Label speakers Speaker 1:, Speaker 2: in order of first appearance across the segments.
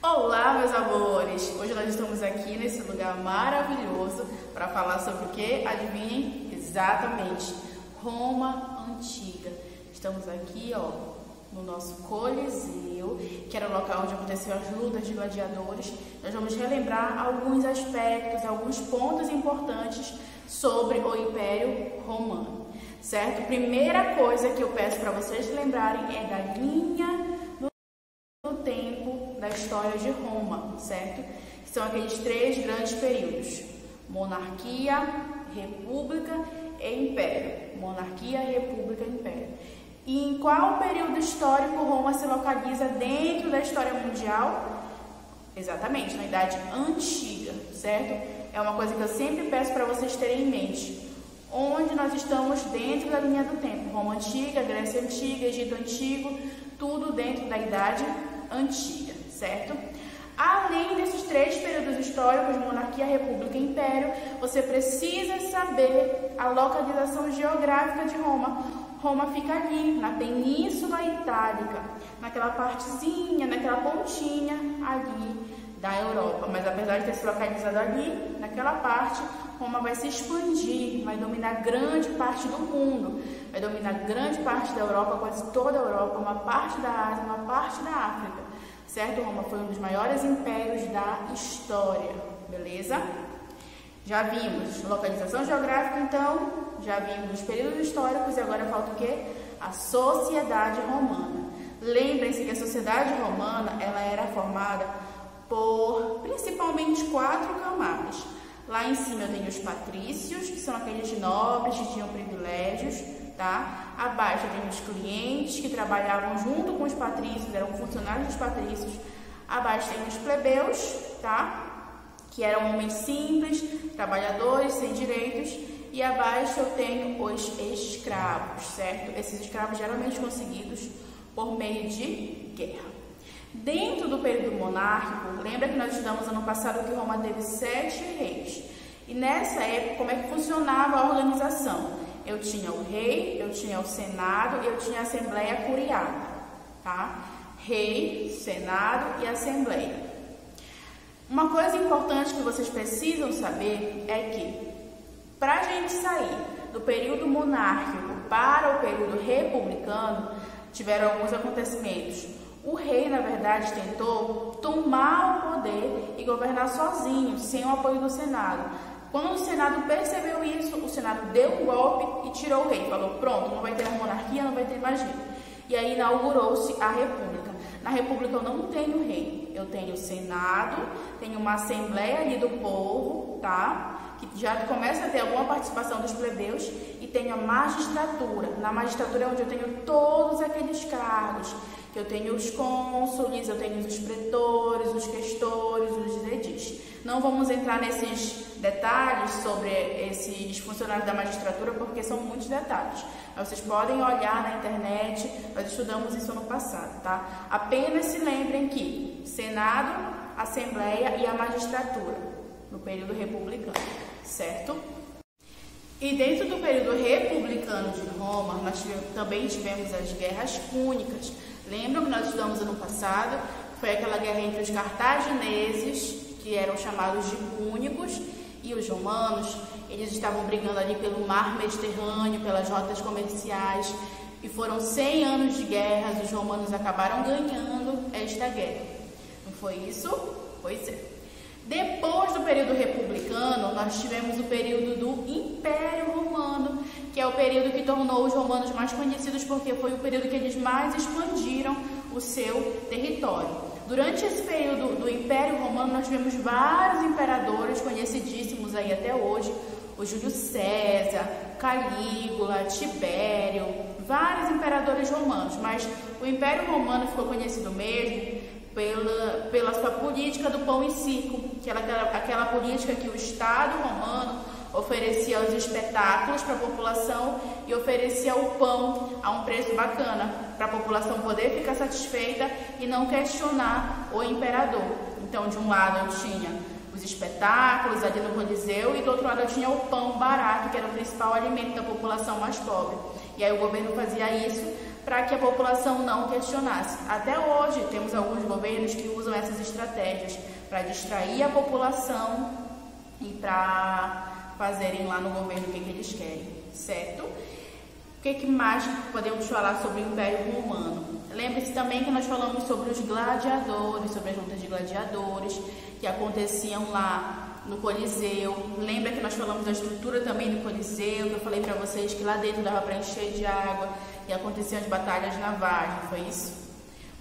Speaker 1: Olá, meus amores! Hoje nós estamos aqui nesse lugar maravilhoso para falar sobre o que? Adivinhem? Exatamente, Roma Antiga. Estamos aqui, no nosso Coliseu, que era o local onde aconteciam as lutas de gladiadores. Nós vamos relembrar alguns aspectos, alguns pontos importantes sobre o Império Romano, certo? Primeira coisa que eu peço para vocês lembrarem é da linha do tempo da história de Roma, certo? Que são aqueles três grandes períodos: monarquia, república e império. Monarquia, república e império. E em qual período histórico Roma se localiza dentro da história mundial? Exatamente, na Idade Antiga, certo? É uma coisa que eu sempre peço para vocês terem em mente. Onde nós estamos dentro da linha do tempo? Roma Antiga, Grécia Antiga, Egito Antigo, tudo dentro da Idade Antiga, certo? Além desses três períodos históricos, monarquia, república e império, você precisa saber a localização geográfica de Roma. Roma fica ali, na Península Itálica, naquela partezinha, naquela pontinha ali da Europa. Mas apesar de ter se localizado ali, naquela parte, Roma vai se expandir, vai dominar grande parte do mundo, vai dominar grande parte da Europa, quase toda a Europa, uma parte da Ásia, uma parte da África, certo? Roma foi um dos maiores impérios da história, beleza? Já vimos localização geográfica, então, já vimos os períodos históricos e agora falta o quê? A sociedade romana. Lembrem-se que a sociedade romana, ela era formada por principalmente 4 camadas. Lá em cima eu tenho os patrícios, que são aqueles nobres que tinham privilégios, tá? Abaixo eu tenho os clientes, que trabalhavam junto com os patrícios, eram funcionários dos patrícios. Abaixo tem os plebeus, tá? Que eram homens simples, trabalhadores, sem direitos. E abaixo eu tenho os escravos, certo? Esses escravos geralmente conseguidos por meio de guerra. Dentro do período monárquico, lembra que nós estudamos ano passado que Roma teve 7 reis. E nessa época, como é que funcionava a organização? Eu tinha o rei, eu tinha o senado e eu tinha a assembleia curiada, tá? Rei, senado e assembleia. Uma coisa importante que vocês precisam saber é que, para a gente sair do período monárquico para o período republicano, tiveram alguns acontecimentos. O rei, na verdade, tentou tomar o poder e governar sozinho, sem o apoio do Senado. Quando o Senado percebeu isso, o Senado deu um golpe e tirou o rei. Falou, pronto, não vai ter monarquia, não vai ter mais rei. E aí inaugurou-se a República. Na República eu não tenho rei, eu tenho o Senado, tenho uma Assembleia ali do povo, tá? Que já começa a ter alguma participação dos plebeus, e tenho a magistratura. Na magistratura é onde eu tenho todos aqueles cargos, que eu tenho os cônsules, eu tenho os pretores, os questores, os edis. Não vamos entrar nesses detalhes sobre esses funcionários da magistratura, porque são muitos detalhes. Mas vocês podem olhar na internet, nós estudamos isso no passado, tá? Apenas se lembrem que Senado, Assembleia e a magistratura, no período republicano, certo? E dentro do período republicano de Roma, nós também tivemos as guerras púnicas. Lembram que nós estudamos ano passado? Foi aquela guerra entre os cartagineses, que eram chamados de púnicos, e os romanos. Eles estavam brigando ali pelo mar Mediterrâneo, pelas rotas comerciais, e foram 100 anos de guerra. Os romanos acabaram ganhando esta guerra. Não foi isso? Pois é. Depois do período republicano, nós tivemos o período do Império Romano, que é o período que tornou os romanos mais conhecidos, porque foi o período que eles mais expandiram o seu território. Durante esse período do Império Romano, nós tivemos vários imperadores conhecidíssimos aí até hoje: o Júlio César, Calígula, Tibério, vários imperadores romanos. Mas o Império Romano ficou conhecido mesmo pela sua política do pão e circo, que era aquela política que o Estado romano oferecia os espetáculos para a população e oferecia o pão a um preço bacana, para a população poder ficar satisfeita e não questionar o imperador. Então, de um lado eu tinha os espetáculos ali no Coliseu e do outro lado eu tinha o pão barato, que era o principal alimento da população mais pobre. E aí o governo fazia isso para que a população não questionasse. Até hoje temos alguns governos que usam essas estratégias para distrair a população e para fazerem lá no governo o que eles querem, certo? O que mais podemos falar sobre o Império Romano? Lembre-se também que nós falamos sobre os gladiadores, sobre as lutas de gladiadores que aconteciam lá no Coliseu. Lembra que nós falamos da estrutura também do Coliseu, que eu falei para vocês que lá dentro dava para encher de água e aconteciam as batalhas navais, não foi isso?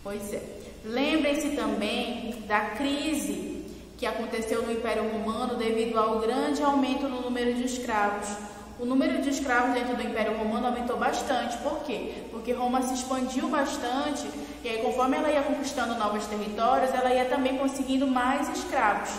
Speaker 1: Pois é. Lembrem-se também da crise que aconteceu no Império Romano devido ao grande aumento no número de escravos. O número de escravos dentro do Império Romano aumentou bastante. Por quê? Porque Roma se expandiu bastante e aí, conforme ela ia conquistando novos territórios, ela ia também conseguindo mais escravos.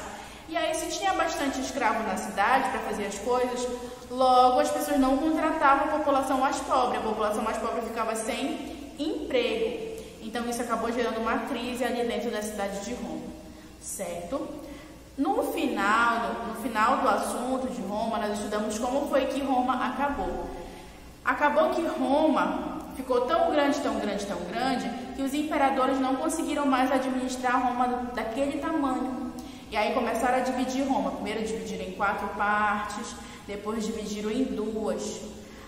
Speaker 1: E aí, se tinha bastante escravo na cidade para fazer as coisas, logo as pessoas não contratavam a população mais pobre. A população mais pobre ficava sem emprego. Então, isso acabou gerando uma crise ali dentro da cidade de Roma, certo? No final do assunto de Roma, nós estudamos como foi que Roma acabou. Acabou que Roma ficou tão grande, que os imperadores não conseguiram mais administrar Roma daquele tamanho. E aí começaram a dividir Roma. Primeiro dividiram em 4 partes, depois dividiram em 2.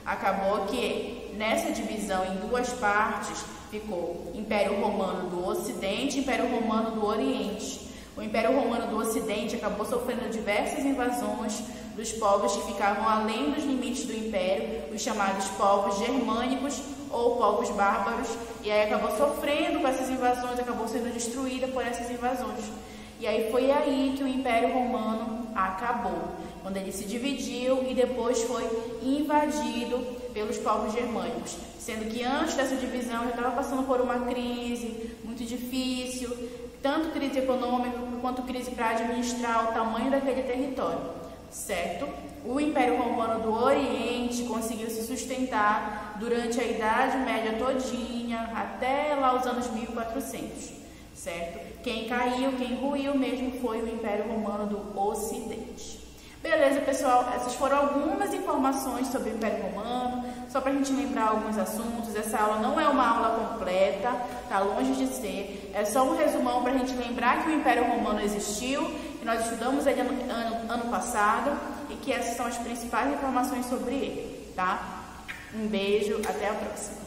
Speaker 1: Acabou que nessa divisão em 2 partes ficou Império Romano do Ocidente e Império Romano do Oriente. O Império Romano do Ocidente acabou sofrendo diversas invasões dos povos que ficavam além dos limites do Império, os chamados povos germânicos ou povos bárbaros, e aí acabou sofrendo com essas invasões, acabou sendo destruída por essas invasões. E aí foi aí que o Império Romano acabou, quando ele se dividiu e depois foi invadido pelos povos germânicos, sendo que antes dessa divisão já estava passando por uma crise muito difícil, tanto crise econômica quanto crise para administrar o tamanho daquele território, certo? O Império Romano do Oriente conseguiu se sustentar durante a Idade Média todinha, até lá os anos 1400, certo? Quem caiu, quem ruiu mesmo foi o Império Romano do Ocidente. Beleza, pessoal? Essas foram algumas informações sobre o Império Romano, só para a gente lembrar alguns assuntos. Essa aula não é uma aula completa, tá longe de ser. É só um resumão para a gente lembrar que o Império Romano existiu, que nós estudamos ele ano passado e que essas são as principais informações sobre ele, tá? Um beijo, até a próxima.